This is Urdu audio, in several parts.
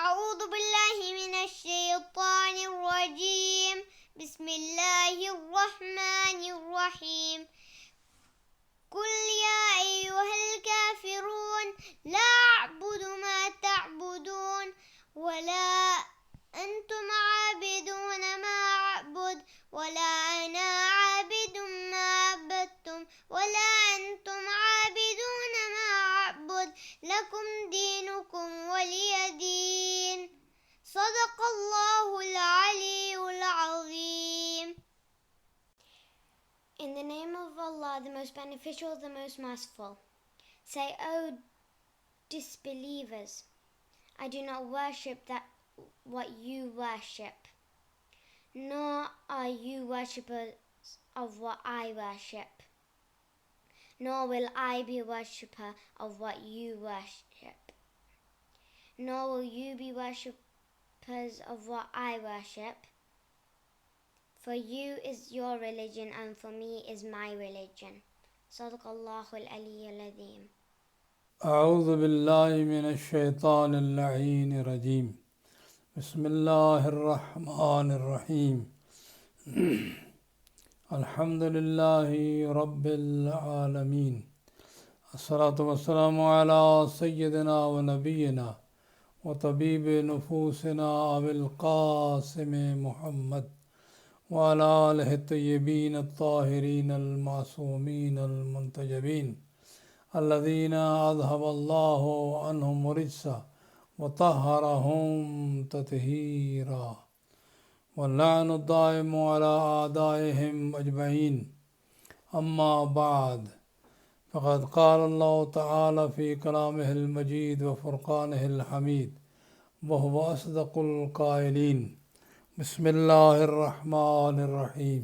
أعوذ بالله من الشيطان الرجيم بسم الله الرحمن الرحيم قل يا أيها الكافرون لا أعبد ما تعبدون ولا أنتم عابدون ما أعبد ولا أنا عابد ما عبدتم ولا أنتم عابدون ما أعبد لكم دينكم ولي دين صدق الله العلي العظيم. In the name of Allah, the most beneficial, the most merciful. Say, O disbelievers, I do not worship what you worship, nor are you worshippers of what I worship, nor will I be a worshipper of what you worship, nor will you be worshippers of what I worship. For you is your religion and for me is my religion. صدق الله العلي العظيم. أعوذ بالله من الشيطان اللعين الرجيم. بسم الله الرحمن الرحيم. الحمد لله رب العالمين. الصلاة والسلام على سيدنا ونبينا وطبيب نفوسنا أبي القاسم محمد وعلى آله الطيبين الطاهرين المعصومين المنتجبين الذين أذهب الله عنهم الرجس وطهرهم تطهيرا واللعن الدائم على أعدائهم أجمعين. أما بعد، فقد قال الله تعالى في كلامه المجيد وفرقانه الحميد وهو أصدق القائلين. بسم الله الرحمن الرحيم.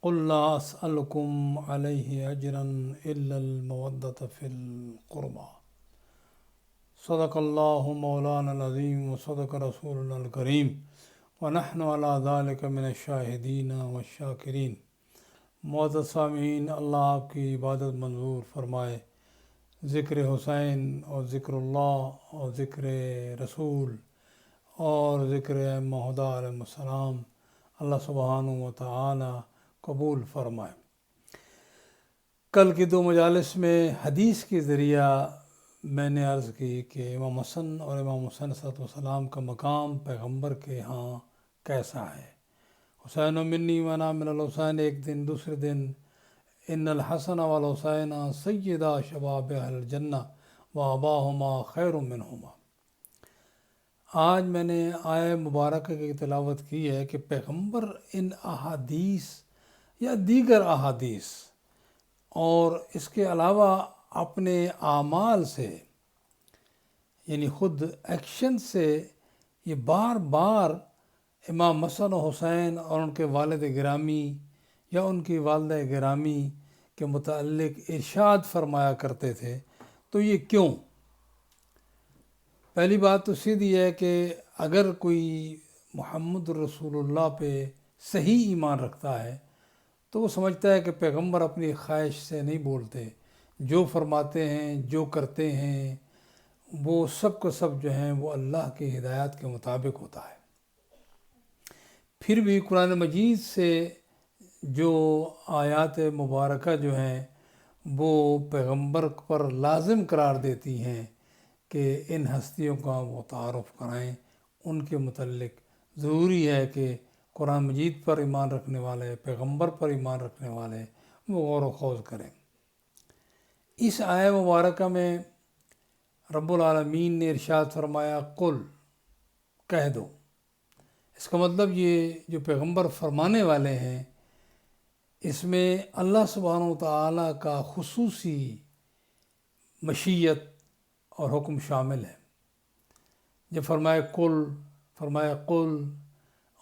قل لا أسألكم عليه أجرا إلا المودة في القربى. صدق الله مولانا العظيم وصدق رسولنا الكريم ونحن على ذلك من الشاہدین والشاکرین. معزز سامعین، اللہ آپ کی عبادت منظور فرمائے. ذکر حسین اور ذکر اللہ اور ذکر رسول اور ذکر ائمہ علیہ السلام اللہ سبحانہ و تعالی قبول فرمائے. کل کی 2 مجالس میں حدیث کے ذریعہ میں نے عرض کی کہ امام حسن اور امام حسین صلی اللہ علیہ وسلم کا مقام پیغمبر کے ہاں کیسا ہے. حسین منی وانا من الحسین، ایک دن دوسرے دن ان الحسن والحسین سیدہ شباب اہل الجنہ و اباہما خیر منہما. آج میں نے آیہ مبارکہ کی تلاوت کی ہے کہ پیغمبر ان احادیث یا دیگر احادیث اور اس کے علاوہ اپنے اعمال سے، یعنی خود ایکشن سے، یہ بار بار امام حسن و حسین اور ان کے والد گرامی یا ان کی والدہ گرامی کے متعلق ارشاد فرمایا کرتے تھے. تو یہ کیوں؟ پہلی بات تو سیدھی ہے کہ اگر کوئی محمد رسول اللہ پہ صحیح ایمان رکھتا ہے تو وہ سمجھتا ہے کہ پیغمبر اپنی خواہش سے نہیں بولتے، جو فرماتے ہیں جو کرتے ہیں وہ سب کو سب جو ہیں وہ اللہ کی ہدایات کے مطابق ہوتا ہے. پھر بھی قرآن مجید سے جو آیات مبارکہ جو ہیں وہ پیغمبر پر لازم قرار دیتی ہیں کہ ان ہستیوں کا وہ تعارف کرائیں. ان کے متعلق ضروری ہے کہ قرآن مجید پر ایمان رکھنے والے، پیغمبر پر ایمان رکھنے والے وہ غور و خوض کریں. اس آیہ مبارکہ میں رب العالمین نے ارشاد فرمایا قل، کہہ دو. اس کا مطلب یہ جو پیغمبر فرمانے والے ہیں اس میں اللہ سبحانہ و تعالیٰ کا خصوصی مشیت اور حکم شامل ہے. جب فرمایا قل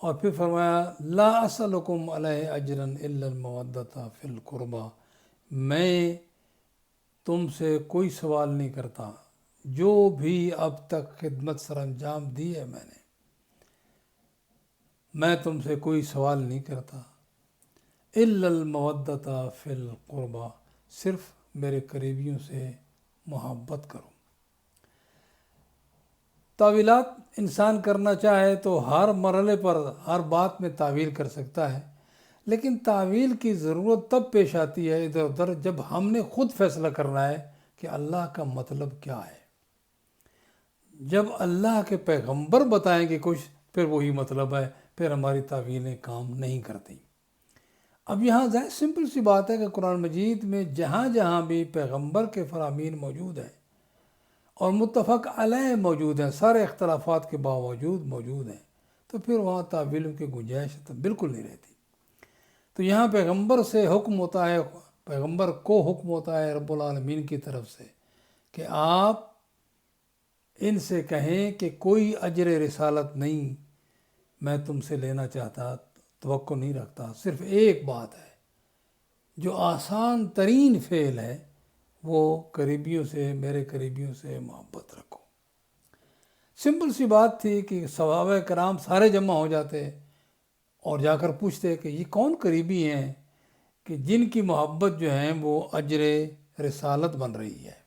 اور پھر فرمایا لا اسألکم علیہ اجرا الا المودۃ فی القربى، میں تم سے کوئی سوال نہیں کرتا، جو بھی اب تک خدمت سر انجام دی ہے میں تم سے کوئی سوال نہیں کرتا، الا المودۃ فی القربى، صرف میرے قریبیوں سے محبت کرو. تعویلات انسان کرنا چاہے تو ہر مرحلے پر ہر بات میں تعویل کر سکتا ہے، لیکن تعویل کی ضرورت تب پیش آتی ہے ادھر ادھر جب ہم نے خود فیصلہ کرنا ہے کہ اللہ کا مطلب کیا ہے۔ جب اللہ کے پیغمبر بتائیں گے کچھ پھر وہی مطلب ہے، پھر ہماری تعویلیں کام نہیں کرتی۔ اب یہاں سمپل سی بات ہے کہ قرآن مجید میں جہاں جہاں بھی پیغمبر کے فرامین موجود ہیں اور متفق علیہ موجود ہیں، سارے اختلافات کے باوجود موجود ہیں، تو پھر وہاں تعویلوں کی گنجائش تو بالکل نہیں رہتی۔ تو یہاں پیغمبر سے حکم ہوتا ہے، پیغمبر کو حکم ہوتا ہے رب العالمین کی طرف سے کہ آپ ان سے کہیں کہ کوئی اجر رسالت نہیں میں تم سے لینا چاہتا، توقع نہیں رکھتا، صرف ایک بات ہے جو آسان ترین فعل ہے، وہ قریبیوں سے، میرے قریبیوں سے محبت رکھو۔ سمپل سی بات تھی کہ صحابہ کرام سارے جمع ہو جاتے اور جا کر پوچھتے کہ یہ کون قریبی ہیں کہ جن کی محبت جو ہے وہ اجر رسالت بن رہی ہے۔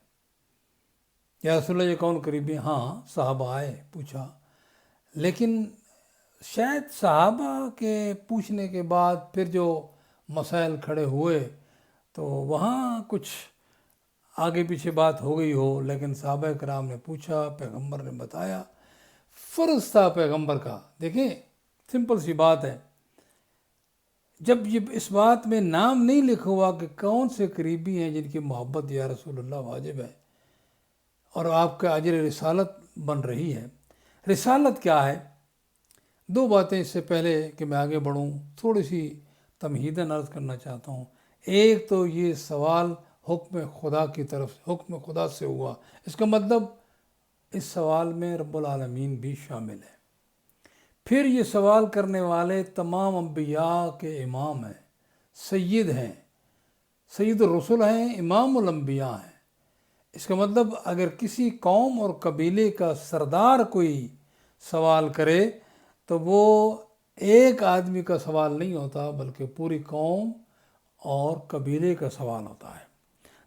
یا رسول اللہ یہ کون قریبی؟ ہاں صحابہ آئے پوچھا، لیکن شاید صحابہ کے پوچھنے کے بعد پھر جو مسائل کھڑے ہوئے تو وہاں کچھ آگے پیچھے بات ہو گئی ہو، لیکن صحابہ کرام نے پوچھا، پیغمبر نے بتایا، فرض تھا پیغمبر کا۔ دیکھیں سمپل سی بات ہے، جب یہ اس بات میں نام نہیں لکھا ہوا کہ کون سے قریبی ہیں جن کی محبت یا رسول اللہ واجب ہے اور آپ کا اجر رسالت بن رہی ہے۔ رسالت کیا ہے؟ دو باتیں اس سے پہلے کہ میں آگے بڑھوں تھوڑی سی تمہیداً عرض کرنا چاہتا ہوں۔ ایک تو یہ سوال حکم خدا کی طرف، حکم خدا سے ہوا، اس کا مطلب اس سوال میں رب العالمین بھی شامل ہے۔ پھر یہ سوال کرنے والے تمام انبیاء کے امام ہیں، سید ہیں، سید الرسل ہیں، امام الانبیاء ہیں۔ اس کا مطلب اگر کسی قوم اور قبیلے کا سردار کوئی سوال کرے تو وہ ایک آدمی کا سوال نہیں ہوتا بلکہ پوری قوم اور قبیلے کا سوال ہوتا ہے۔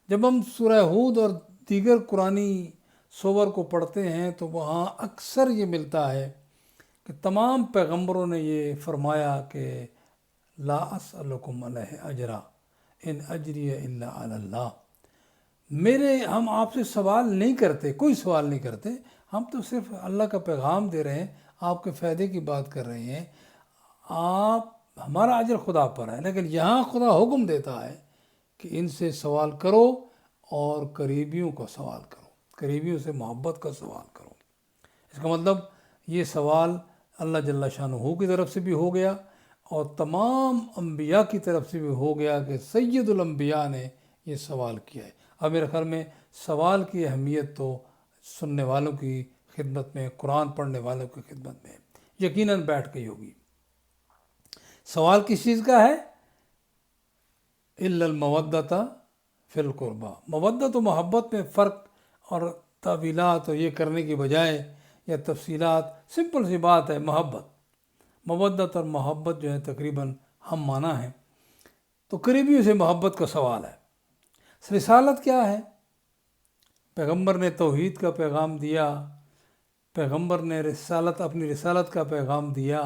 جب ہم سورہ ہود اور دیگر قرآنی سور کو پڑھتے ہیں تو وہاں اکثر یہ ملتا ہے کہ تمام پیغمبروں نے یہ فرمایا کہ لا اسألکم علیہ اجرا ان اجری الا علی اللہ، ہم آپ سے سوال نہیں کرتے، کوئی سوال نہیں کرتے، ہم تو صرف اللہ کا پیغام دے رہے ہیں، آپ کے فائدے کی بات کر رہے ہیں، ہمارا اجر خدا پر ہے۔ لیکن یہاں خدا حکم دیتا ہے کہ ان سے سوال کرو اور قریبیوں کا سوال کرو، قریبیوں سے محبت کا سوال کرو۔ اس کا مطلب یہ سوال اللہ جل شانہ کی طرف سے بھی ہو گیا اور تمام انبیاء کی طرف سے بھی ہو گیا کہ سید الانبیاء نے یہ سوال کیا ہے۔ اب میرے خیال میں سوال کی اہمیت تو سننے والوں کی خدمت میں، قرآن پڑھنے والوں کی خدمت میں یقیناً بیٹھ گئی ہوگی۔ سوال کس چیز کا ہے؟ الا المودۃ فی القربہ، مودت و محبت میں فرق اور تعویلات اور یہ کرنے کی بجائے یا تفصیلات، سمپل سی بات ہے، محبت، مودت اور محبت جو ہے تقریباً ہم معنی ہیں۔ تو قریبیوں سے محبت کا سوال ہے۔ رسالت کیا ہے؟ پیغمبر نے توحید کا پیغام دیا، پیغمبر نے اپنی رسالت کا پیغام دیا،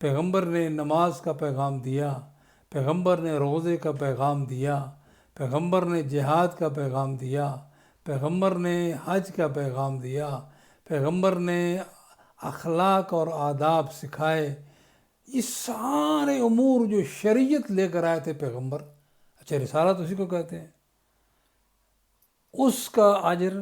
پیغمبر نے نماز کا پیغام دیا، پیغمبر نے روزے کا پیغام دیا، پیغمبر نے جہاد کا پیغام دیا، پیغمبر نے حج کا پیغام دیا، پیغمبر نے اخلاق اور آداب سکھائے۔ یہ سارے امور جو شریعت لے کر آئے تھے پیغمبر، اچھا رسالت اسی کو کہتے ہیں، اس کا اجر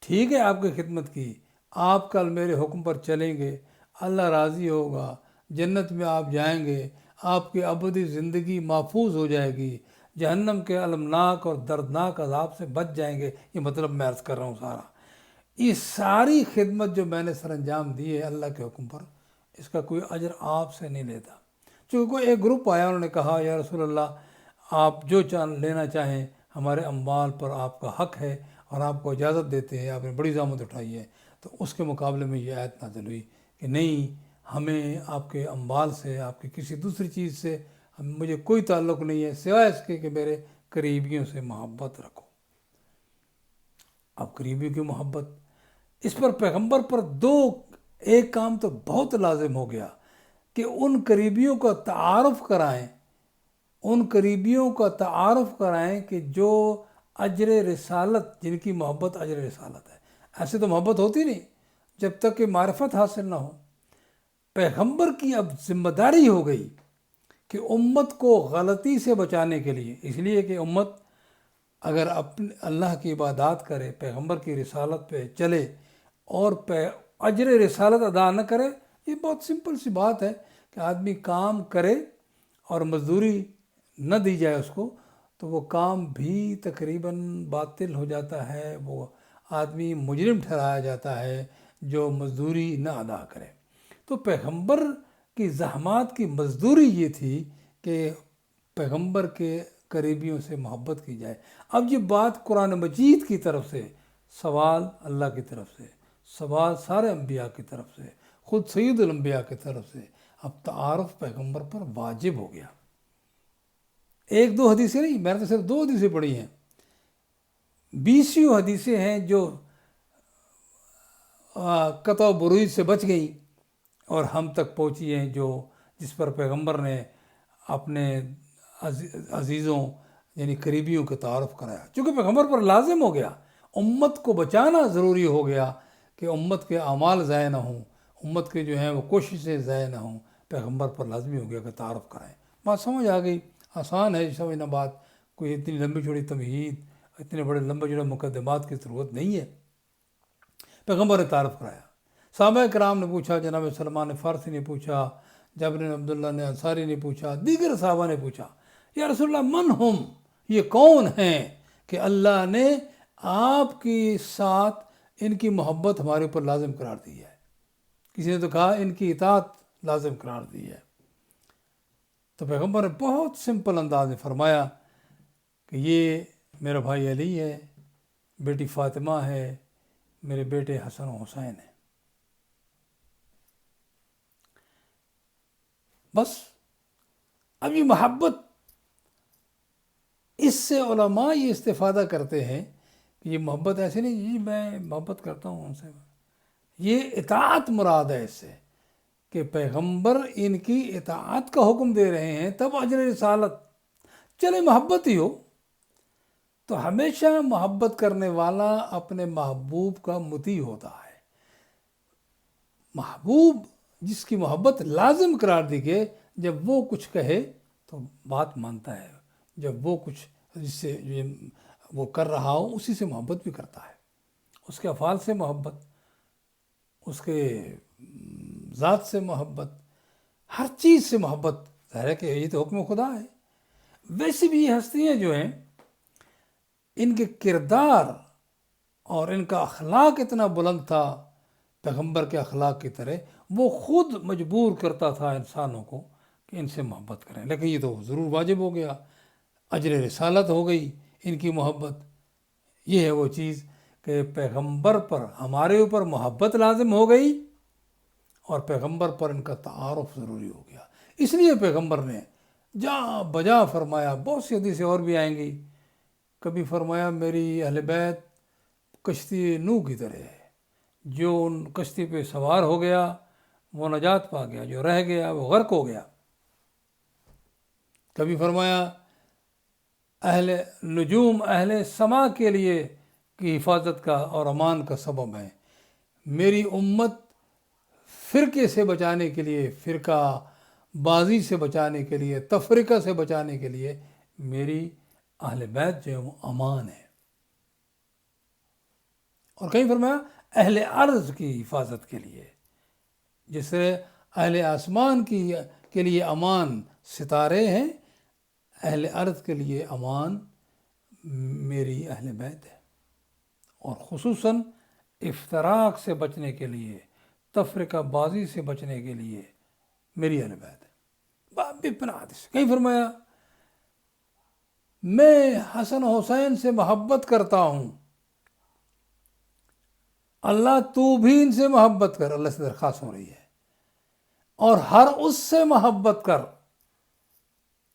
ٹھیک ہے آپ کی خدمت کی، آپ کل میرے حکم پر چلیں گے، اللہ راضی ہوگا، جنت میں آپ جائیں گے، آپ کی ابدی زندگی محفوظ ہو جائے گی، جہنم کے المناک اور دردناک عذاب سے بچ جائیں گے۔ یہ مطلب میں عرض کر رہا ہوں سارا، یہ ساری خدمت جو میں نے سر انجام دی ہے اللہ کے حکم پر، اس کا کوئی اجر آپ سے نہیں لیتا۔ چونکہ کوئی ایک گروپ آیا، انہوں نے کہا یا رسول اللہ آپ جو لینا چاہیں، ہمارے اموال پر آپ کا حق ہے اور آپ کو اجازت دیتے ہیں، آپ نے بڑی زحمت اٹھائی ہے، تو اس کے مقابلے میں یہ آیت نازل ہوئی کہ نہیں، ہمیں آپ کے اموال سے، آپ کی کسی دوسری چیز سے مجھے کوئی تعلق نہیں ہے سوائے اس کے کہ میرے قریبیوں سے محبت رکھو۔ اب قریبیوں کی محبت اس پر پیغمبر پر ایک کام تو بہت لازم ہو گیا کہ ان قریبیوں کا تعارف کرائیں کہ جو اجر رسالت، جن کی محبت اجر رسالت ہے. ایسے تو محبت ہوتی نہیں جب تک کہ معرفت حاصل نہ ہو. پیغمبر کی اب ذمہ داری ہو گئی کہ امت کو غلطی سے بچانے کے لیے، اس لیے کہ امت اگر اللہ کی عبادات کرے، پیغمبر کی رسالت پہ چلے اور اجر رسالت ادا نہ کرے، یہ بہت سمپل سی بات ہے کہ آدمی کام کرے اور مزدوری نہ دی جائے اس کو، تو وہ کام بھی تقریباً باطل ہو جاتا ہے، وہ آدمی مجرم ٹھہرایا جاتا ہے جو مزدوری نہ ادا کرے. تو پیغمبر کی زحمات کی مزدوری یہ تھی کہ پیغمبر کے قریبیوں سے محبت کی جائے. اب یہ بات قرآن مجید کی طرف سے، سوال اللہ کی طرف سے، سوال سارے انبیاء کی طرف سے، خود سید الانبیاء کی طرف سے، اب تعارف پیغمبر پر واجب ہو گیا. ایک دو حدیثیں نہیں، میں نے تو صرف 2 حدیثیں پڑھی ہیں، 20 حدیثیں ہیں جو قطع و بروج سے بچ گئیں اور ہم تک پہنچی ہیں، جس پر پیغمبر نے اپنے عزیزوں یعنی قریبیوں کے تعارف کرایا. چونکہ پیغمبر پر لازم ہو گیا، امت کو بچانا ضروری ہو گیا کہ امت کے اعمال ضائع نہ ہوں، امت کے جو ہیں وہ کوششیں ضائع نہ ہوں. پیغمبر پر لازمی ہو گیا کہ تعارف کرائیں. بات سمجھ آ گئی، آسان ہے سمجھنا بات، کوئی اتنی لمبی چوڑی تمہید، اتنے بڑے لمبے چوڑے مقدمات کی ضرورت نہیں ہے. پیغمبر نے تعارف کرایا. صحابہ کرام نے پوچھا، جناب سلمان فارسی نے پوچھا، جابر بن عبداللہ نے انصاری نے پوچھا، دیگر صحابہ نے پوچھا، یا رسول اللہ من ہم، یہ کون ہیں کہ اللہ نے آپ کے ساتھ ان کی محبت ہمارے اوپر لازم قرار دی ہے. کسی نے تو کہا ان کی اطاعت لازم قرار دی ہے. تو پیغمبر نے بہت سمپل انداز میں فرمایا کہ یہ میرا بھائی علی ہے، بیٹی فاطمہ ہے، میرے بیٹے حسن و حسین ہیں. بس. اب یہ محبت، اس سے علماء یہ استفادہ کرتے ہیں کہ یہ محبت ایسے نہیں جی میں محبت کرتا ہوں ان سے، یہ اطاعت مراد ہے اس سے کہ پیغمبر ان کی اطاعت کا حکم دے رہے ہیں، تب اجر رسالت. چلے محبت ہی ہو تو ہمیشہ محبت کرنے والا اپنے محبوب کا مطیع ہوتا ہے. محبوب جس کی محبت لازم قرار دی گئے، جب وہ کچھ کہے تو بات مانتا ہے، جب وہ کچھ جس سے وہ کر رہا ہو اسی سے محبت بھی کرتا ہے، اس کے افعال سے محبت، اس کے ذات سے محبت، ہر چیز سے محبت. ظاہر ہے کہ یہ تو حکم خدا ہے. ویسے بھی یہ ہستیاں جو ہیں، ان کے کردار اور ان کا اخلاق اتنا بلند تھا پیغمبر کے اخلاق کی طرح، وہ خود مجبور کرتا تھا انسانوں کو کہ ان سے محبت کریں. لیکن یہ تو ضرور واجب ہو گیا، اجر رسالت ہو گئی ان کی محبت. یہ ہے وہ چیز کہ پیغمبر پر ہمارے اوپر محبت لازم ہو گئی اور پیغمبر پر ان کا تعارف ضروری ہو گیا. اس لیے پیغمبر نے جا بجا فرمایا. بہت سی حدیثیں اور بھی آئیں گی. کبھی فرمایا میری اہل بیت کشتی نوح کی طرح ہے، جو ان کشتی پہ سوار ہو گیا وہ نجات پا گیا، جو رہ گیا وہ غرق ہو گیا. کبھی فرمایا اہل نجوم، اہل سما کے لیے کی حفاظت کا اور امان کا سبب ہے. میری امت فرقے سے بچانے کے لیے، فرقہ بازی سے بچانے کے لیے، تفرقہ سے بچانے کے لیے میری اہل بیت جو ہے وہ امان ہے. اور کہیں فرمایا اہل ارض کی حفاظت کے لیے، جس طرح اہل آسمان کے لیے امان ستارے ہیں، اہل ارض کے لیے امان میری اہل بیت ہے. اور خصوصاً افتراق سے بچنے کے لیے، تفرقہ بازی سے بچنے کے لیے میری اہل بیت ہے. کہیں فرمایا میں حسن و حسین سے محبت کرتا ہوں، اللہ تو بھی ان سے محبت کر. اللہ سے درخواست ہو رہی ہے. اور ہر اس سے محبت کر،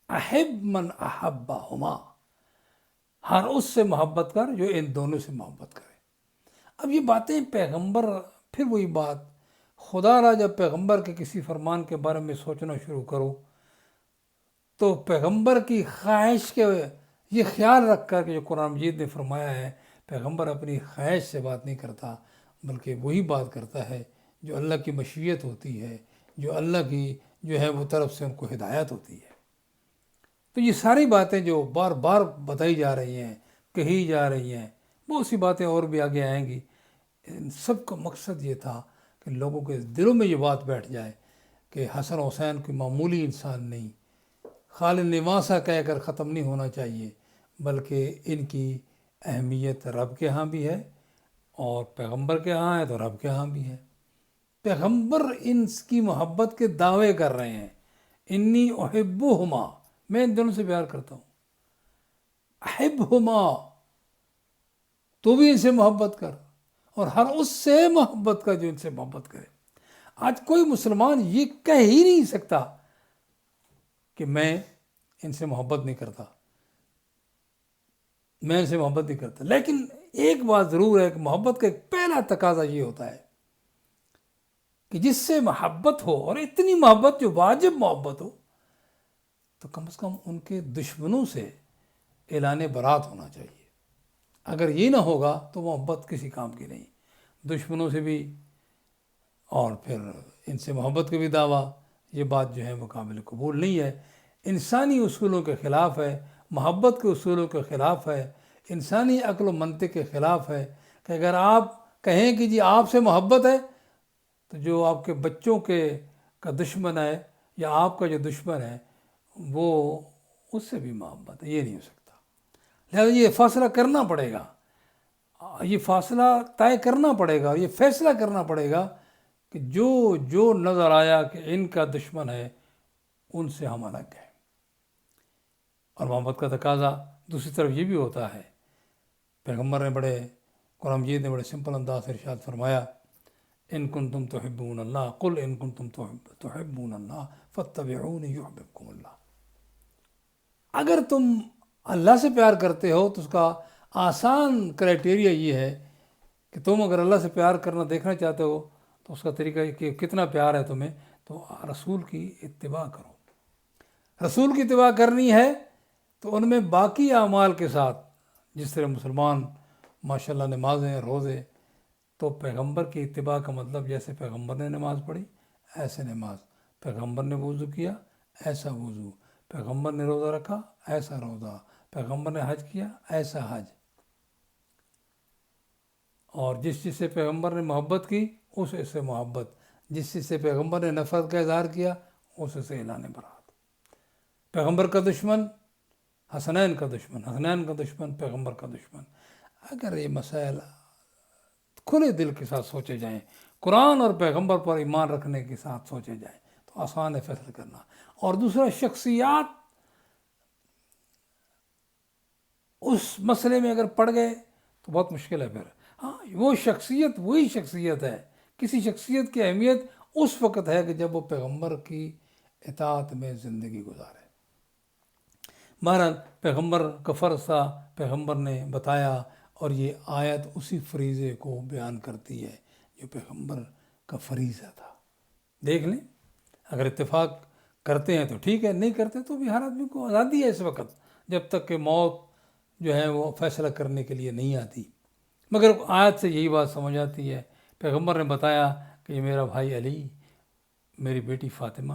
احب من احبہما، ہر اس سے محبت کر جو ان دونوں سے محبت کرے. اب یہ باتیں پیغمبر، پھر وہی بات، خدا را جب پیغمبر کے کسی فرمان کے بارے میں سوچنا شروع کرو تو پیغمبر کی خواہش کے یہ خیال رکھ کر کہ جو قرآن مجید نے فرمایا ہے، پیغمبر اپنی خواہش سے بات نہیں کرتا، بلکہ وہی بات کرتا ہے جو اللہ کی مشیت ہوتی ہے، جو اللہ کی جو ہے وہ طرف سے ان کو ہدایت ہوتی ہے۔ تو یہ ساری باتیں جو بار بار بتائی جا رہی ہیں، کہی جا رہی ہیں، بہت سی باتیں اور بھی آگے آئیں گی، ان سب کا مقصد یہ تھا کہ لوگوں کے دلوں میں یہ بات بیٹھ جائے کہ حسن حسین کوئی معمولی انسان نہیں، خالد نواسا کہہ کر ختم نہیں ہونا چاہیے، بلکہ ان کی اہمیت رب کے ہاں بھی ہے اور پیغمبر کے ہاں ہے تو رب کے ہاں بھی ہے۔ پیغمبر ان کی محبت کے دعوے کر رہے ہیں، انی احبہما، میں ان دونوں سے پیار کرتا ہوں، احبہما، تو بھی ان سے محبت کر، اور ہر اس سے محبت کا جو ان سے محبت کرے۔ آج کوئی مسلمان یہ کہہ ہی نہیں سکتا کہ میں ان سے محبت نہیں کرتا، میں ان سے محبت نہیں کرتا، لیکن ایک بات ضرور ہے کہ محبت کا ایک پہلا تقاضا یہ ہوتا ہے کہ جس سے محبت ہو، اور اتنی محبت جو واجب محبت ہو، تو کم از کم ان کے دشمنوں سے اعلان برات ہونا چاہیے۔ اگر یہ نہ ہوگا تو محبت کسی کام کی نہیں، دشمنوں سے بھی، اور پھر ان سے محبت کا بھی دعویٰ، یہ بات جو ہے وہ قابل قبول نہیں ہے، انسانی اصولوں کے خلاف ہے، محبت کے اصولوں کے خلاف ہے، انسانی عقل و منطق کے خلاف ہے کہ اگر آپ کہیں کہ جی آپ سے محبت ہے تو جو آپ کے بچوں کا دشمن ہے یا آپ کا جو دشمن ہے وہ اس سے بھی محبت ہے، یہ نہیں ہو سکتا۔ لہذا یہ فیصلہ کرنا پڑے گا، یہ فاصلہ طے کرنا پڑے گا، یہ فیصلہ کرنا پڑے گا کہ جو نظر آیا کہ ان کا دشمن ہے ان سے ہم الگ ہیں۔ اور محبت کا تقاضا دوسری طرف یہ بھی ہوتا ہے، پیغمبر نے قرآن مجید نے بڑے سمپل انداز سے ارشاد فرمایا، ان کنتم تحبون اللہ قل ان کنتم تحبون اللہ فاتبعونی یحببکم اللہ۔ اگر تم اللہ سے پیار کرتے ہو تو اس کا آسان کرائٹیریا یہ ہے کہ تم اگر اللہ سے پیار کرنا دیکھنا چاہتے ہو تو اس کا طریقہ یہ کہ کتنا پیار ہے تمہیں، تو رسول کی اتباع کرو۔ رسول کی اتباع کرنی ہے تو ان میں باقی اعمال کے ساتھ، جس طرح مسلمان ماشاءاللہ نمازیں، روزے، تو پیغمبر کی اتباع کا مطلب جیسے پیغمبر نے نماز پڑھی ایسے نماز، پیغمبر نے وضو کیا ایسا وضو، پیغمبر نے روزہ رکھا ایسا روزہ، پیغمبر نے حج کیا ایسا حج، اور جس سے پیغمبر نے محبت کی اس سے محبت، جس سے پیغمبر نے نفرت کا اظہار کیا اس سے اعلان برات۔ پیغمبر کا دشمن حسنین کا دشمن، حسنین کا دشمن پیغمبر کا دشمن۔ اگر یہ مسائل کھلے دل کے ساتھ سوچے جائیں، قرآن اور پیغمبر پر ایمان رکھنے کے ساتھ سوچے جائیں تو آسان ہے فیصلہ کرنا۔ اور دوسرا، شخصیات اس مسئلے میں اگر پڑ گئے تو بہت مشکل ہے پھر۔ ہاں، وہ شخصیت وہی شخصیت ہے، کسی شخصیت کی اہمیت اس وقت ہے کہ جب وہ پیغمبر کی اطاعت میں زندگی گزارے۔ بہرحال پیغمبر کا فرض تھا، پیغمبر نے بتایا، اور یہ آیت اسی فریضے کو بیان کرتی ہے جو پیغمبر کا فریضہ تھا۔ دیکھ لیں، اگر اتفاق کرتے ہیں تو ٹھیک ہے، نہیں کرتے تو بھی ہر آدمی کو آزادی ہے اس وقت، جب تک کہ موت جو ہے وہ فیصلہ کرنے کے لیے نہیں آتی۔ مگر آیت سے یہی بات سمجھ آتی ہے، پیغمبر نے بتایا کہ یہ میرا بھائی علی، میری بیٹی فاطمہ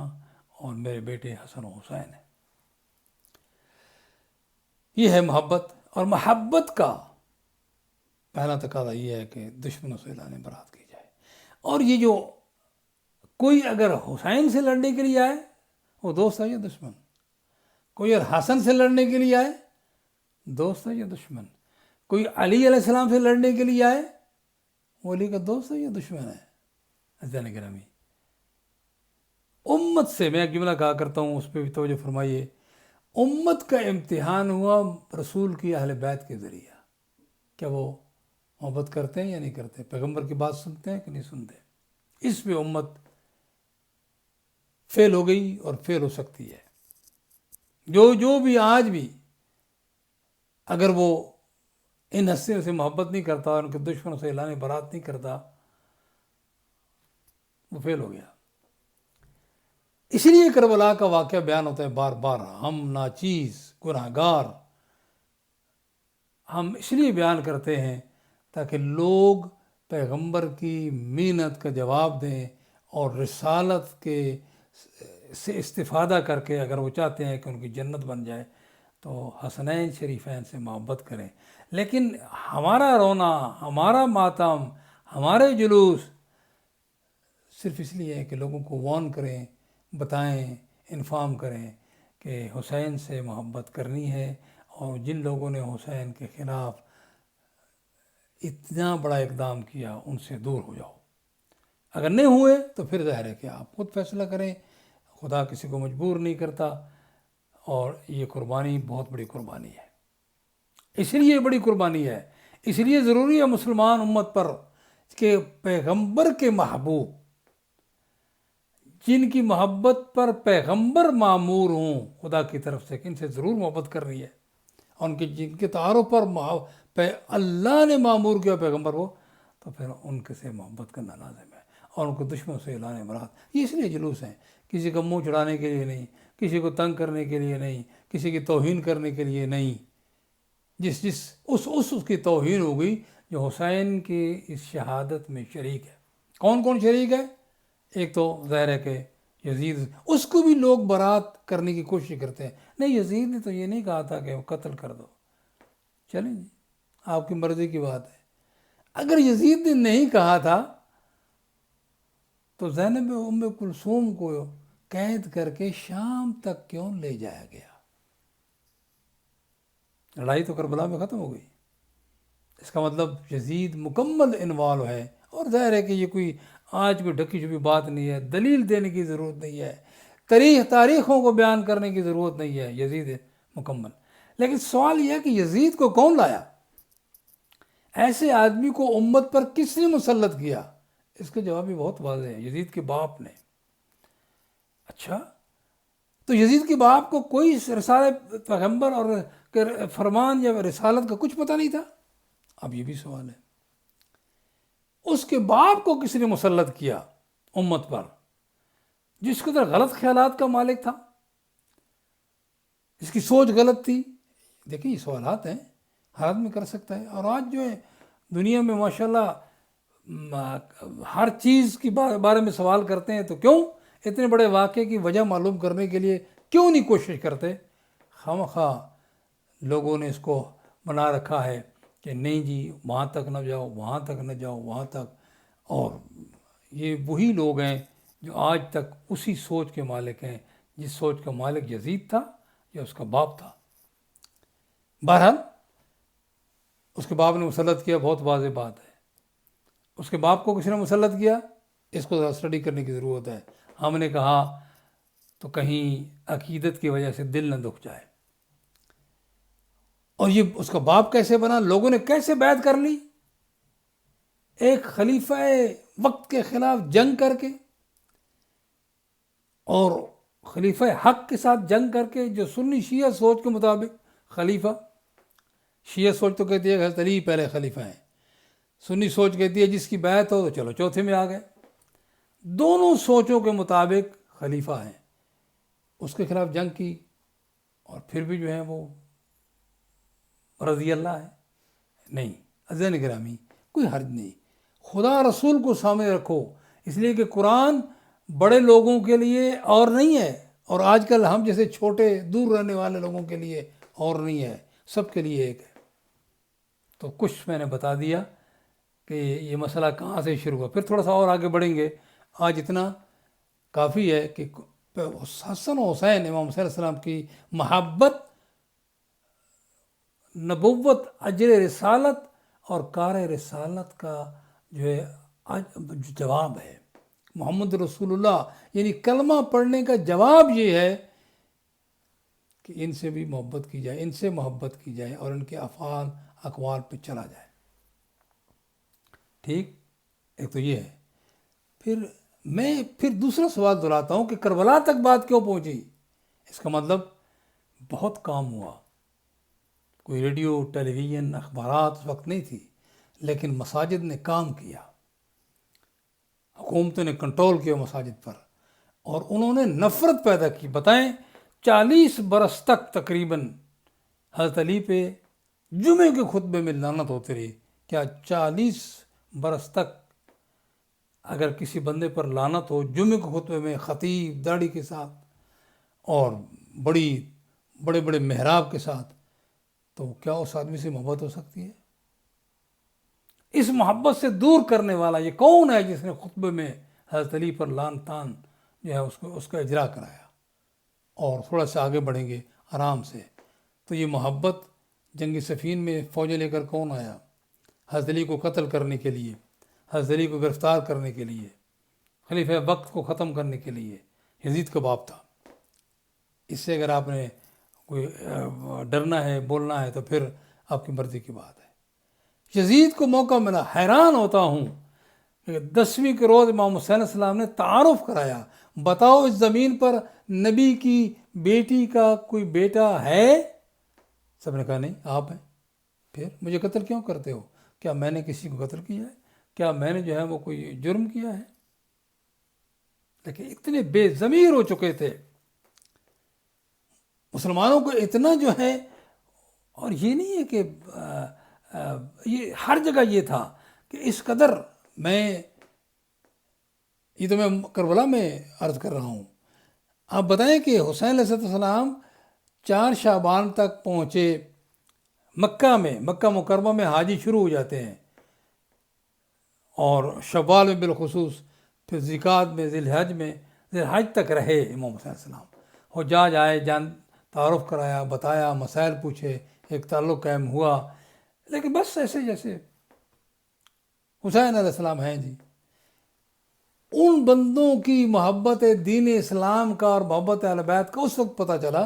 اور میرے بیٹے حسن و حسین ہیں۔ یہ ہے محبت، اور محبت کا پہلا تقاضا یہ ہے کہ دشمنوں سے اعلان برات کی جائے۔ اور یہ جو کوئی اگر حسین سے لڑنے کے لیے آئے وہ دوست ہے یا دشمن، کوئی اگر حسن سے لڑنے کے لیے آئے دوست ہے یا دشمن، کوئی علی علیہ السلام سے لڑنے کے لیے آئے وہ علی کا دوست ہے یا دشمن ہے۔ عزیزان گرامی، امت سے میں ایک جملہ کہا کرتا ہوں، اس پہ بھی توجہ فرمائیے، امت کا امتحان ہوا رسول کی اہل بیت کے ذریعہ، کیا وہ محبت کرتے ہیں یا نہیں کرتے، پیغمبر کی بات سنتے ہیں کہ نہیں سنتے۔ اس پہ امت فیل ہو گئی اور فیل ہو سکتی ہے۔ جو بھی آج بھی اگر وہ ان ہستیوں سے محبت نہیں کرتا اور ان کے دشمنوں سے اعلان برات نہیں کرتا، وہ فیل ہو گیا۔ اس لیے کربلا کا واقعہ بیان ہوتا ہے بار بار، ہم ناچیز گناہ گار ہم اس لیے بیان کرتے ہیں تاکہ لوگ پیغمبر کی محنت کا جواب دیں اور رسالت کے سے استفادہ کر کے اگر وہ چاہتے ہیں کہ ان کی جنت بن جائے تو حسنین شریفین سے محبت کریں۔ لیکن ہمارا رونا، ہمارا ماتم، ہمارے جلوس صرف اس لیے ہے کہ لوگوں کو وارن کریں، بتائیں، انفارم کریں کہ حسین سے محبت کرنی ہے، اور جن لوگوں نے حسین کے خلاف اتنا بڑا اقدام کیا ان سے دور ہو جاؤ۔ اگر نہیں ہوئے تو پھر ظاہر ہے کہ آپ خود فیصلہ کریں، خدا کسی کو مجبور نہیں کرتا، اور یہ قربانی بہت بڑی قربانی ہے، اس لیے بڑی قربانی ہے، اس لیے ضروری ہے مسلمان امت پر کہ پیغمبر کے محبوب جن کی محبت پر پیغمبر معمور ہوں خدا کی طرف سے، کہ ان سے ضرور محبت کرنی ہے، اور ان کے جن کے تعارف پر اللہ نے معمور کیا پیغمبر ہو تو پھر ان کے سے محبت کرنا لازم ہے، اور ان کو دشمنوں سے اعلان برات۔ یہ اس لیے جلوس ہیں، کسی کا منہ چڑھانے کے لیے نہیں، کسی کو تنگ کرنے کے لیے نہیں، کسی کی توہین کرنے کے لیے نہیں۔ اس کی توہین ہو گئی جو حسین کی اس شہادت میں شریک ہے۔ کون کون شریک ہے؟ ایک تو ظاہر ہے کہ یزید، اس کو بھی لوگ برات کرنے کی کوشش کرتے ہیں، نہیں یزید نے تو یہ نہیں کہا تھا کہ وہ قتل کر دو، چلیں جی آپ کی مرضی کی بات ہے۔ اگر یزید نے نہیں کہا تھا تو زینب ام کلثوم کو قید کر کے شام تک کیوں لے جایا گیا؟ لڑائی تو کربلا میں ختم ہو گئی۔ اس کا مطلب یزید مکمل انوالو ہے، اور ظاہر ہے کہ یہ کوئی آج کوئی ڈھکی چھپی بات نہیں ہے، دلیل دینے کی ضرورت نہیں ہے، تاریخوں کو بیان کرنے کی ضرورت نہیں ہے، یزید مکمل۔ لیکن سوال یہ ہے کہ یزید کو کون لایا؟ ایسے آدمی کو امت پر کس نے مسلط کیا؟ اس کا جواب بھی بہت واضح ہے، یزید کے باپ نے۔ اچھا، تو یزید کے باپ کو کوئی رسالت پیغمبر اور فرمان یا رسالت کا کچھ پتہ نہیں تھا؟ اب یہ بھی سوال ہے، اس کے باپ کو کس نے مسلط کیا امت پر، جس کے اندر غلط خیالات کا مالک تھا، جس کی سوچ غلط تھی؟ دیکھیں یہ سوالات ہیں، ہر آدمی کر سکتا ہے۔ اور آج جو ہے دنیا میں ماشاءاللہ ہر چیز کے بارے میں سوال کرتے ہیں، تو کیوں اتنے بڑے واقعے کی وجہ معلوم کرنے کے لیے کیوں نہیں کوشش کرتے؟ خواہ لوگوں نے اس کو بنا رکھا ہے کہ نہیں جی وہاں تک نہ جاؤ، وہاں تک نہ جاؤ، وہاں تک، اور یہ وہی لوگ ہیں جو آج تک اسی سوچ کے مالک ہیں جس سوچ کا مالک یزید تھا یا اس کا باپ تھا۔ بہرحال اس کے باپ نے مسلط کیا، بہت واضح بات ہے۔ اس کے باپ کو کس نے مسلط کیا؟ اس کو ذرا اسٹڈی کرنے کی ضرورت ہے۔ ہم نے کہا تو کہیں عقیدت کی وجہ سے دل نہ دکھ جائے۔ اور یہ اس کا باپ کیسے بنا؟ لوگوں نے کیسے بیعت کر لی؟ ایک خلیفہ وقت کے خلاف جنگ کر کے، اور خلیفہ حق کے ساتھ جنگ کر کے، جو سنی شیعہ سوچ کے مطابق خلیفہ، شیعہ سوچ تو کہتی ہے کہ حضرت علی پہلے خلیفہ ہیں، سنی سوچ کہتی ہے جس کی بیعت ہو تو چلو چوتھے میں آ گئے۔ دونوں سوچوں کے مطابق خلیفہ ہیں، اس کے خلاف جنگ کی، اور پھر بھی جو ہے وہ رضی اللہ ہے۔ نہیں عزیزان گرامی، کوئی حرج نہیں، خدا رسول کو سامنے رکھو، اس لیے کہ قرآن بڑے لوگوں کے لیے اور نہیں ہے، اور آج کل ہم جیسے چھوٹے دور رہنے والے لوگوں کے لیے اور نہیں ہے، سب کے لیے ایک ہے۔ تو کچھ میں نے بتا دیا کہ یہ مسئلہ کہاں سے شروع ہوا، پھر تھوڑا سا اور آگے بڑھیں گے۔ آج اتنا کافی ہے کہ حسن و حسین امام حسین علیہ السلام کی محبت نبوت، اجر رسالت اور کار رسالت کا جو ہے جواب ہے۔ محمد رسول اللہ یعنی کلمہ پڑھنے کا جواب یہ ہے کہ ان سے بھی محبت کی جائے، ان سے محبت کی جائے، اور ان کے افعال اقوال پہ چلا جائے۔ ٹھیک، ایک تو یہ ہے۔ پھر دوسرا سوال دہراتا ہوں کہ کربلا تک بات کیوں پہنچی؟ اس کا مطلب بہت کام ہوا، کوئی ریڈیو ٹیلی ویژن اخبارات اس وقت نہیں تھی، لیکن مساجد نے کام کیا، حکومتوں نے کنٹرول کیا مساجد پر، اور انہوں نے نفرت پیدا کی۔ بتائیں 40 برس تک تقریباً حضرت علی پہ جمعے کے خطبے میں لعنت ہوتی رہی۔ کیا 40 برس تک اگر کسی بندے پر لعنت ہو جمعے کے خطبے میں، خطیب داڑھی کے ساتھ اور بڑے بڑے محراب کے ساتھ، تو کیا اس آدمی سے محبت ہو سکتی ہے؟ اس محبت سے دور کرنے والا یہ کون ہے جس نے خطبے میں حضرت علی پر لعن طعن جو ہے اس کا اجرا کرایا؟ اور تھوڑا سا آگے بڑھیں گے آرام سے، تو یہ محبت جنگ صفین میں فوجیں لے کر کون آیا؟ حضرت علی کو قتل کرنے کے لیے، حضرت علی کو گرفتار کرنے کے لیے، خلیفہ وقت کو ختم کرنے کے لیے یزید کا باپ تھا۔ اس سے اگر آپ نے کوئی ڈرنا ہے، بولنا ہے، تو پھر آپ کی مرضی کی بات ہے۔ یزید کو موقع ملا، حیران ہوتا ہوں کہ 10ویں کے روز امام حسین علیہ السلام نے تعارف کرایا، بتاؤ اس زمین پر نبی کی بیٹی کا کوئی بیٹا ہے؟ سب نے کہا نہیں، آپ ہیں۔ پھر مجھے قتل کیوں کرتے ہو؟ کیا میں نے کسی کو قتل کیا ہے؟ کیا میں نے جو ہے وہ کوئی جرم کیا ہے؟ لیکن اتنے بے ضمیر ہو چکے تھے مسلمانوں کو، اتنا جو ہے، اور یہ نہیں ہے کہ یہ ہر جگہ یہ تھا کہ اس قدر یہ تو میں کربلا میں عرض کر رہا ہوں۔ آپ بتائیں کہ حسین علیہ السلام 4 شعبان تک پہنچے مکہ میں، مکہ مکرمہ میں حاجی شروع ہو جاتے ہیں، اور شوال میں بالخصوص، پھر ذیقعد میں، ذی الحج تک رہے امام حسین علیہ السلام۔ حجاج آئے، تعارف کرایا، بتایا، مسائل پوچھے، ایک تعلق قائم ہوا، لیکن بس ایسے جیسے حسین علیہ السلام ہیں جی۔ ان بندوں کی محبت دین اسلام کا اور محبت اہل بیت کا اس وقت پتہ چلا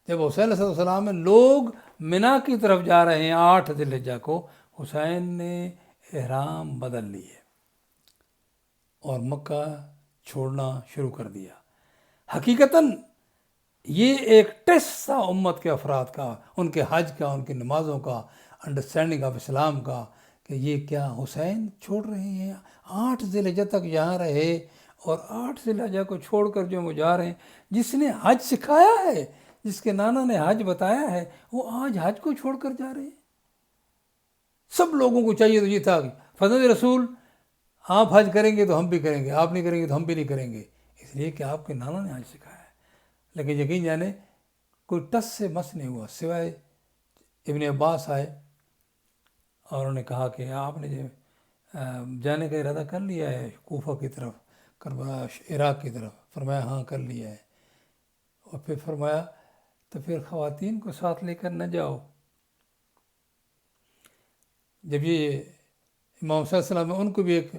جب حسین علیہ السلام میں لوگ منا کی طرف جا رہے ہیں 8 ذی الحجہ کو، حسین نے احرام بدل لیے اور مکہ چھوڑنا شروع کر دیا۔ حقیقتاً یہ ایک ٹیسٹ تھا امت کے افراد کا، ان کے حج کا، ان کی نمازوں کا، انڈرسٹینڈنگ آف اسلام کا، کہ یہ کیا حسین چھوڑ رہے ہیں؟ 8 ذی الحجہ تک یہاں رہے، اور 8 ذی الحجہ کو چھوڑ کر جو وہ جا رہے ہیں، جس نے حج سکھایا ہے، جس کے نانا نے حج بتایا ہے، وہ آج حج کو چھوڑ کر جا رہے ہیں۔ سب لوگوں کو چاہیے تو یہ تھا کہ فضل رسول، آپ حج کریں گے تو ہم بھی کریں گے، آپ نہیں کریں گے تو ہم بھی نہیں کریں گے، اس لیے کہ آپ کے نانا نے حج سکھایا ہے۔ لیکن یقین جانے کوئی ٹس سے مس نہیں ہوا، سوائے ابن عباس آئے اور انہوں نے کہا کہ آپ نے جو جانے کا ارادہ کر لیا ہے کوفہ کی طرف، کربلا عراق کی طرف؟ فرمایا ہاں کر لیا ہے۔ اور پھر فرمایا تو پھر خواتین کو ساتھ لے کر نہ جاؤ۔ جب یہ امام صلی اللہ علیہ وسلم نے ان کو بھی ایک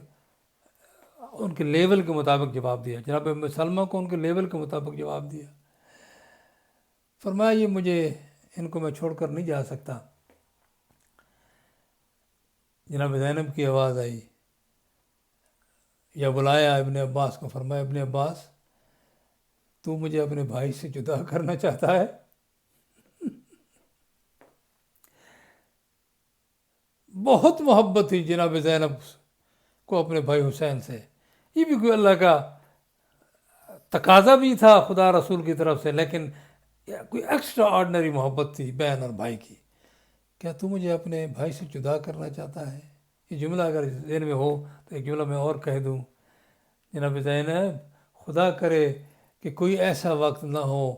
ان کے لیول کے مطابق جواب دیا، جناب سلمہ کو ان کے لیول کے مطابق جواب دیا، فرمایا یہ مجھے ان کو میں چھوڑ کر نہیں جا سکتا۔ جناب زینب کی آواز آئی یا بلایا ابن عباس کو، فرمایا ابن عباس تو مجھے اپنے بھائی سے جدا کرنا چاہتا ہے؟ بہت محبت تھی جناب زینب کو اپنے بھائی حسین سے، یہ بھی کوئی اللہ کا تقاضا بھی تھا خدا رسول کی طرف سے، لیکن کوئی ایکسٹرا آرڈنری محبت تھی بہن اور بھائی کی۔ کیا تو مجھے اپنے بھائی سے جدا کرنا چاہتا ہے؟ یہ جملہ اگر ذہن میں ہو تو ایک جملہ میں اور کہہ دوں، جناب زینب خدا کرے کہ کوئی ایسا وقت نہ ہو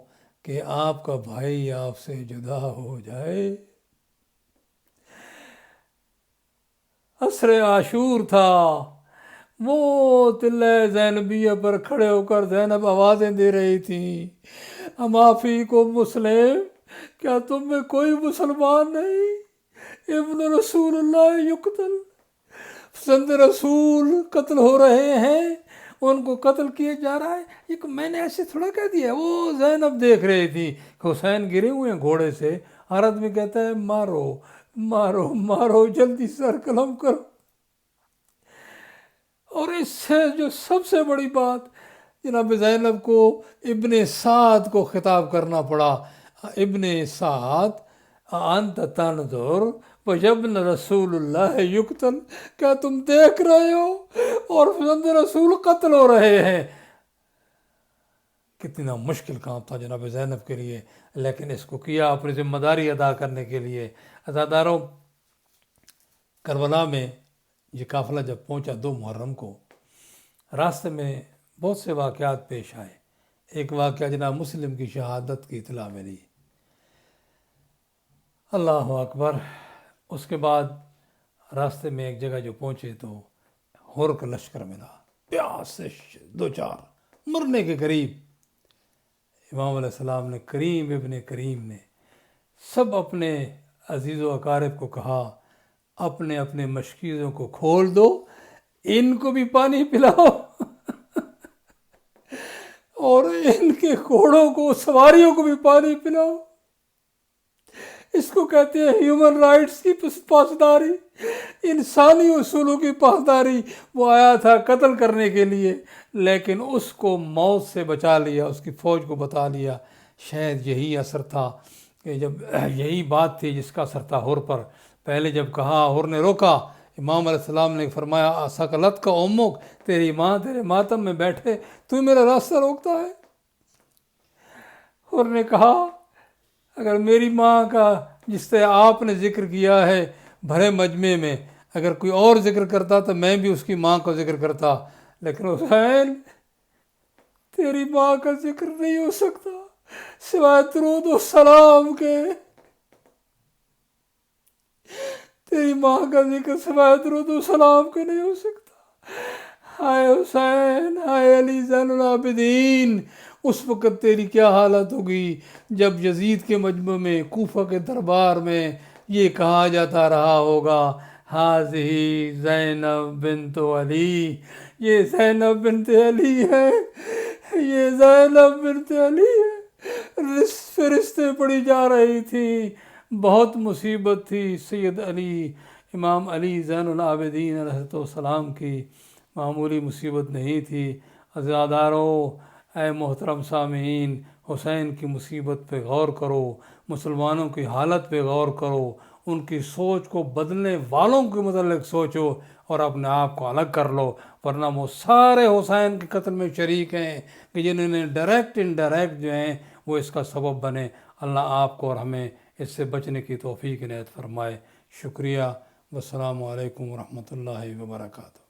کہ آپ کا بھائی آپ سے جدا ہو جائے۔ عصر عاشور تھا، وہ تلہ زینبیہ پر کھڑے ہو کر زینب آوازیں دے رہی تھیں، اما فیکم مسلم، کیا تم میں کوئی مسلمان نہیں؟ ابن رسول اللہ یقتل، سند رسول قتل ہو رہے ہیں، ان کو قتل کیا جا رہا ہے۔ یہ میں نے ایسے تھوڑا کہہ دیا، وہ زینب دیکھ رہی تھی حسین گرے ہوئے ہیں گھوڑے سے، ہر آدمی کہتا ہے مارو مارو مارو، جلدی سر قلم کرو۔ اور اس سے جو سب سے بڑی بات، جناب زینب کو ابن سعد کو خطاب کرنا پڑا۔ ابن سعد انت تنظر وجبن رسول اللہ یقتل، کیا تم دیکھ رہے ہو اور فرزند رسول قتل ہو رہے ہیں؟ کتنا مشکل کام تھا جناب زینب کے لیے، لیکن اس کو کیا اپنی ذمہ داری ادا کرنے کے لیے۔ عزاداروں، کربلا میں یہ قافلہ جب پہنچا 2 محرم کو، راستے میں بہت سے واقعات پیش آئے۔ ایک واقعہ جناب مسلم کی شہادت کی اطلاع ملی، اللہ اکبر۔ اس کے بعد راستے میں ایک جگہ جو پہنچے تو ہور کا لشکر ملا، پیاس سے 2-4 مرنے کے قریب۔ امام علیہ السلام نے، کریم ابن کریم نے سب اپنے عزیز و اقارب کو کہا، اپنے اپنے مشکیزوں کو کھول دو، ان کو بھی پانی پلاؤ اور ان کے گھوڑوں کو، سواریوں کو بھی پانی پلاؤ۔ اس کو کہتے ہیں ہیومن رائٹس کی پاسداری، انسانی اصولوں کی پاسداری۔ وہ آیا تھا قتل کرنے کے لیے، لیکن اس کو موت سے بچا لیا، اس کی فوج کو بتا لیا۔ شاید یہی اثر تھا کہ جب یہی بات تھی جس کا اثر تھا ہور پر۔ پہلے جب کہا، ہور نے روکا، امام علیہ السلام نے فرمایا سکلت کا امک، تیری ماں تیرے ماتم میں بیٹھے، تو میرا راستہ روکتا ہے؟ ہور نے کہا اگر میری ماں کا جس طرح آپ نے ذکر کیا ہے بھرے مجمع میں، اگر کوئی اور ذکر کرتا تو میں بھی اس کی ماں کا ذکر کرتا، لیکن حسین تیری ماں کا ذکر نہیں ہو سکتا سوائے درود و سلام کے، تیری ماں کا ذکر سوائے درود و سلام کے نہیں ہو سکتا۔ ہائے حسین، ہائے علی زین العابدین، اس وقت تیری کیا حالت ہوگی جب یزید کے مجمع میں، کوفہ کے دربار میں یہ کہا جاتا رہا ہوگا، ہاذہی زینب بنت علی، یہ زینب بنت علی ہے، یہ زینب بنت علی ہے۔ فرشتے پڑھی جا رہی تھی، بہت مصیبت تھی۔ سید علی، امام علی زین العابدین علیہ السلام کی معمولی مصیبت نہیں تھی۔ عزاداروں، اے محترم سامعین، حسین کی مصیبت پہ غور کرو، مسلمانوں کی حالت پہ غور کرو، ان کی سوچ کو بدلنے والوں کے متعلق سوچو اور اپنے آپ کو الگ کر لو، ورنہ وہ سارے حسین کے قتل میں شریک ہیں کہ جنہوں نے ڈائریکٹ انڈائریکٹ جو ہیں وہ اس کا سبب بنے۔ اللہ آپ کو اور ہمیں اس سے بچنے کی توفیق عنایت فرمائے۔ شکریہ، والسلام علیکم ورحمۃ اللہ وبرکاتہ۔